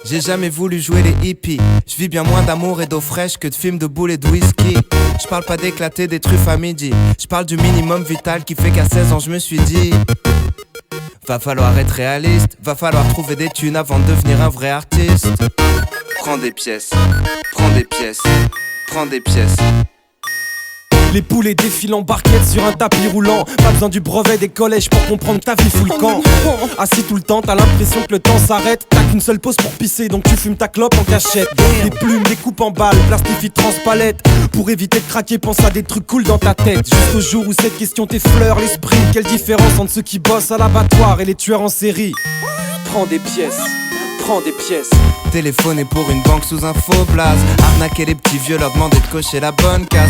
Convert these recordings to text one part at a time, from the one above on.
J'ai jamais voulu jouer les hippies. Je vis bien moins d'amour et d'eau fraîche que de films de boules et de whisky. Je parle pas d'éclater des truffes à midi. Je parle du minimum vital qui fait qu'à 16 ans je me suis dit va falloir être réaliste, va falloir trouver des thunes avant de devenir un vrai artiste. Prends des pièces, prends des pièces, prends des pièces. Les poulets défilent en barquette sur un tapis roulant. Pas besoin du brevet des collèges pour comprendre que ta vie fout le camp. Assis tout le temps, t'as l'impression que le temps s'arrête. T'as qu'une seule pause pour pisser, donc tu fumes ta clope en cachette. Des plumes, des coupes en balles, plastifie transpalette. Pour éviter de craquer, pense à des trucs cool dans ta tête. Jusqu'au jour où cette question t'effleure l'esprit. Quelle différence entre ceux qui bossent à l'abattoir et les tueurs en série. Prends des pièces, prends des pièces. Téléphoner pour une banque sous un faux blaze. Arnaquer les petits vieux, leur demander de cocher la bonne case.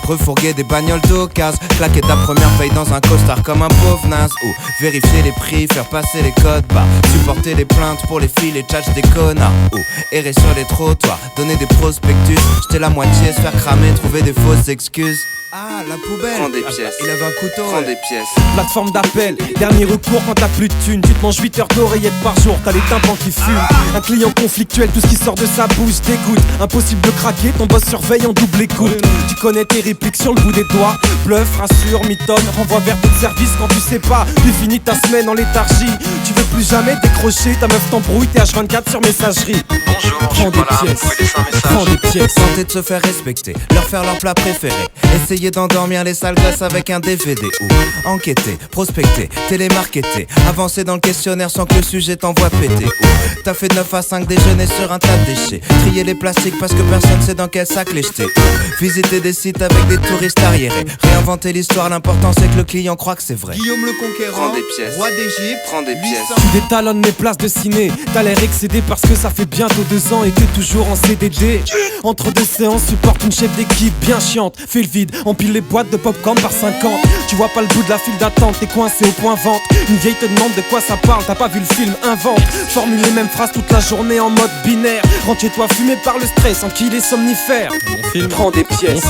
Ou refourguer des bagnoles d'occasion. Claquer ta première paye dans un costard comme un pauvre naze. Ou vérifier les prix, faire passer les codes barres. Supporter les plaintes pour les filles, les tchatchs des connards. Ou errer sur les trottoirs, donner des prospectus. Jeter la moitié, se faire cramer, trouver des fausses excuses. Ah, la poubelle. Prends des pièces. Il avait un couteau. Prends des pièces. Plateforme d'appel, dernier recours quand t'as plus de thunes. Tu te manges 8 heures d'oreillettes par jour, t'as les tympans qui fument. Un client conflictuel, tout ce qui sort de sa bouche dégoûte. Impossible de craquer, ton boss surveille en double écoute. Tu connais tes répliques sur le bout des doigts. Bluff, rassure, mitonne, renvoie vers d'autres services quand tu sais pas. Tu finis ta semaine en léthargie. Tu veux plus jamais décrocher, ta meuf t'embrouille, t'es H24 sur messagerie. Bonjour, Prends des pièces, prends des pièces. Tenter de se faire respecter, leur faire leur plat préféré. Essayer d'endormir les sales gosses avec un DVD. Ou enquêter, prospecter, télémarketer. Avancer dans le questionnaire sans que le sujet t'envoie péter. Ou t'as fait de 9 à 5 déjeuners sur un tas de déchets. Trier les plastiques parce que personne sait dans quel sac les jeter. Visiter des sites avec des touristes arriérés. Réinventer l'histoire, l'important c'est que le client croit que c'est vrai. Guillaume le Conquérant, Prends des pièces. roi d'Égypte, Prends des pièces. Tu détalonnes mes places de ciné. T'as l'air excédé parce que ça fait bientôt 2 ans et t'es toujours en CDD. Entre deux séances, supporte une chef d'équipe bien chiante. Fais le vide, empile les boîtes de popcorn par 50. Tu vois pas le bout de la file d'attente, t'es coincé au point vente. Une vieille te demande de quoi ça parle, t'as pas vu le film, invente. Formule les mêmes phrases toute la journée en mode binaire. Rentre chez toi fumé par le stress, en qui les somnifères. Prends des pièces,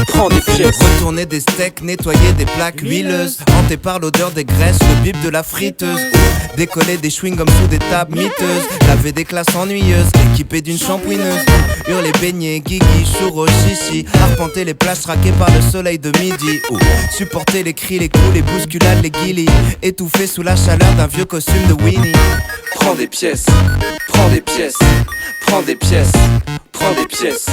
prends des pièces. Retourner des steaks, nettoyer des plaques huileuses. Hanté par l'odeur des graisses, le bip de la friteuse. Ou décoller des chewing-gums sous des tables miteuses. Laver des classes ennuyeuses, équipées d'une shampouineuse. Hurler, baigner, guigui, churros, chichi. Arpenter les plages traquées par le soleil de midi. Ou supporter les cris, les coups, les bousculades, les guillis. Étouffé sous la chaleur d'un vieux costume de Winnie. Prends des pièces, prends des pièces, prends des pièces, prends des pièces.